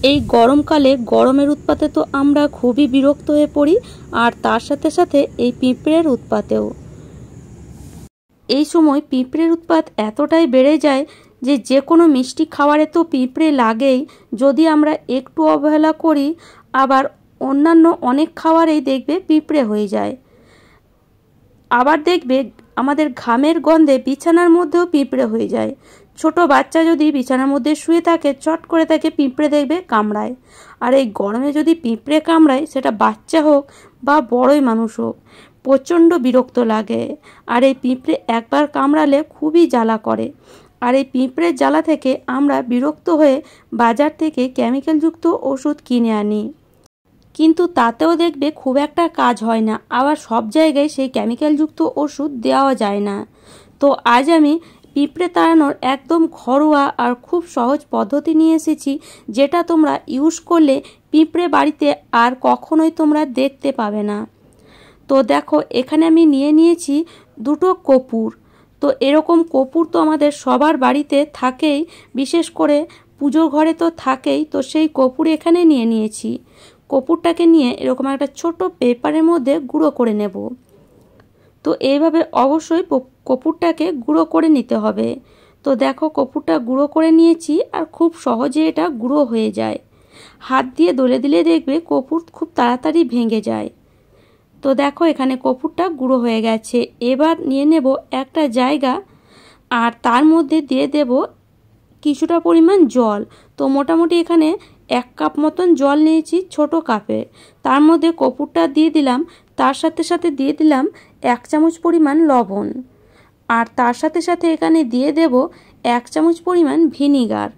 এই গরমকালে গরমের উৎপাতে তো আমরা খুবই বিরক্ত হয়ে পড়ি, আর তার সাথে সাথে এই পিঁপড়ের উৎপাতেও। এই সময় পিঁপড়ের উৎপাত এতটাই বেড়ে যায় যে কোনো মিষ্টি খাবারে তো পিঁপড়ে লাগেই। যদি আমরা একটু অবহেলা করি, আবার অন্যান্য অনেক খাবারেই দেখবে পিঁপড়ে হয়ে যায়। আবার দেখবে আমাদের ঘামের গন্ধে বিছানার মধ্যেও পিঁপড়ে হয়ে যায়। ছোট বাচ্চা যদি বিছানার মধ্যে শুয়ে থাকে, চট করে তাকে পিঁপড়ে দেখবে কামড়ায়। আর এই গরমে যদি পিঁপড়ে কামড়ায়, সেটা বাচ্চা হোক বা বড়ই মানুষ হোক, প্রচণ্ড বিরক্ত লাগে। আর এই পিঁপড়ে একবার কামড়ালে খুবই জ্বালা করে। আর এই পিঁপড়ের জ্বালা থেকে আমরা বিরক্ত হয়ে বাজার থেকে কেমিক্যালযুক্ত ওষুধ কিনে আনি, কিন্তু তাতেও দেখবে খুব একটা কাজ হয় না। আবার সব জায়গায় সেই কেমিক্যালযুক্ত ওষুধ দেওয়া যায় না। তো আজ আমি পিঁপড়ে তাড়ানোর একদম ঘরোয়া আর খুব সহজ পদ্ধতি নিয়ে এসেছি, যেটা তোমরা ইউজ করলে পিঁপড়ে বাড়িতে আর কখনোই তোমরা দেখতে পাবে না। তো দেখো, এখানে আমি নিয়ে নিয়েছি দুটো কর্পূর। তো এরকম কর্পূর তো আমাদের সবার বাড়িতে থাকেই, বিশেষ করে পুজোর ঘরে তো থাকেই। তো সেই কর্পূর এখানে নিয়ে নিয়েছি। কর্পূরটাকে নিয়ে এরকম একটা ছোট পেপারের মধ্যে গুঁড়ো করে নেব। তো এইভাবে অবশ্যই কর্পূরটাকে গুঁড়ো করে নিতে হবে। তো দেখো, কর্পূরটা গুঁড়ো করে নিয়েছি, আর খুব সহজে এটা গুঁড়ো হয়ে যায়। হাত দিয়ে দলে দিলে দেখবে কর্পূর খুব তাড়াতাড়ি ভেঙে যায়। তো দেখো, এখানে কর্পূরটা গুঁড়ো হয়ে গেছে। এবার নিয়ে নেব একটা জায়গা, আর তার মধ্যে দিয়ে দেব কিছুটা পরিমাণ জল। তো মোটামুটি এখানে 1 কাপ মতন জল নিয়েছি ছোট কাপে। তার মধ্যে কর্পূরটা দিয়ে দিলাম, তার সাথে সাথে দিয়ে দিলাম 1 চামচ পরিমাণ লবণ, আর তার সাথে সাথে এখানে দিয়ে দেব 1 চামচ পরিমাণ ভিনিগার।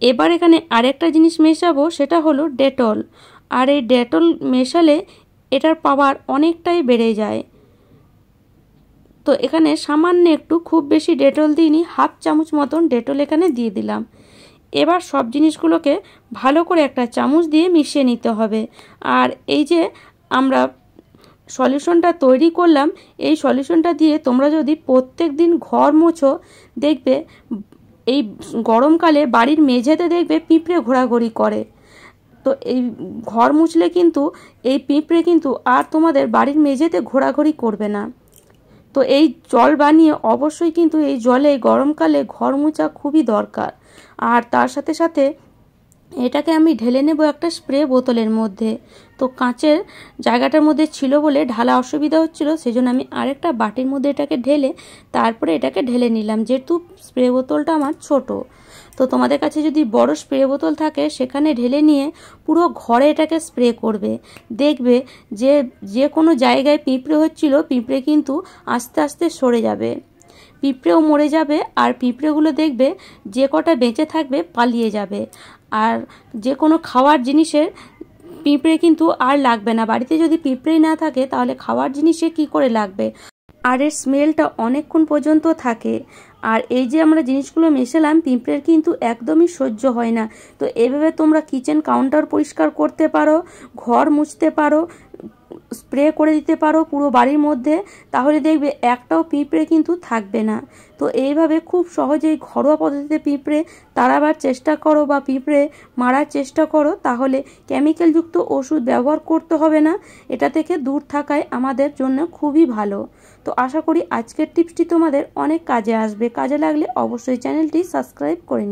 এবার এখানে আরেকটা জিনিস মেশাবো, সেটা হলো ডেটল। আর এই ডেটল মেশালে এটার পাওয়ার অনেকটাই বেড়ে যায়। তো এখানে সামান্য একটু, খুব বেশি ডেটল দিইনি, 1/2 চামচ মতন ডেটল এখানে দিয়ে দিলাম। এবার সব জিনিসগুলোকে ভালো করে একটা চামচ দিয়ে মিশিয়ে নিতে হবে। আর এই যে আমরা সলিউশনটা তৈরি করলাম, এই সলিউশনটা দিয়ে তোমরা যদি প্রত্যেক দিন ঘর মোছো, দেখবে এই গরমকালে বাড়ির মেঝেতে দেখবে পিঁপড়ে ঘোরাঘুরি করে। তো এই ঘর মুছলে কিন্তু এই পিঁপড়ে কিন্তু আর তোমাদের বাড়ির মেঝেতে ঘোরাঘুরি করবে না। তো এই জল বানিয়ে অবশ্যই কিন্তু এই জলে গরমকালে ঘর মোছা খুবই দরকার। আর তার সাথে সাথে এটাকে আমি ঢেলে নেব একটা স্প্রে বোতলের মধ্যে। তো কাঁচের জায়গাটার মধ্যে ছিল বলে ঢালা অসুবিধা হচ্ছিল, সেজন্য আমি আরেকটা বাটির মধ্যে এটাকে ঢেলে তারপরে এটাকে ঢেলে নিলাম, যেহেতু স্প্রে বোতলটা আমার ছোট। তো তোমাদের কাছে যদি বড় স্প্রে বোতল থাকে, সেখানে ঢেলে নিয়ে পুরো ঘরে এটাকে স্প্রে করবে। দেখবে যে কোনো জায়গায় পিঁপড়ে হচ্ছিল, পিঁপড়ে কিন্তু আস্তে আস্তে সরে যাবে, পিঁপড়েও মরে যাবে। আর পিঁপড়েগুলো দেখবে যে কটা বেঁচে থাকবে পালিয়ে যাবে। আর যে কোনো খাওয়ার জিনিসের পিঁপড়ে কিন্তু আর লাগবে না। বাড়িতে যদি পিঁপড়েই না থাকে, তাহলে খাওয়ার জিনিসে কি করে লাগবে? আর এর স্মেলটা অনেকক্ষণ পর্যন্ত থাকে। আর এই যে আমরা জিনিসগুলো মেশালাম, পিঁপড়ের কিন্তু একদমই সহ্য হয় না। তো এভাবে তোমরা কিচেন কাউন্টার পরিষ্কার করতে পারো, ঘর মুছতে পারো, স্প্রে করে দিতে পারো পুরো বাড়ির মধ্যে, তাহলে দেখবে একটাও পিঁপড়ে কিন্তু থাকবে না। তো এইভাবে খুব সহজেই ঘরোয়া পদ্ধতিতে পিঁপড়ে তাড়াবার চেষ্টা করো বা পিঁপড়ে মারার চেষ্টা করো, তাহলে কেমিক্যালযুক্ত ওষুধ ব্যবহার করতে হবে না। এটা থেকে দূর থাকাই আমাদের জন্য খুবই ভালো। তো আশা করি আজকের টিপসটি তোমাদের অনেক কাজে আসবে। কাজে লাগলে অবশ্যই চ্যানেলটি সাবস্ক্রাইব করে নিও।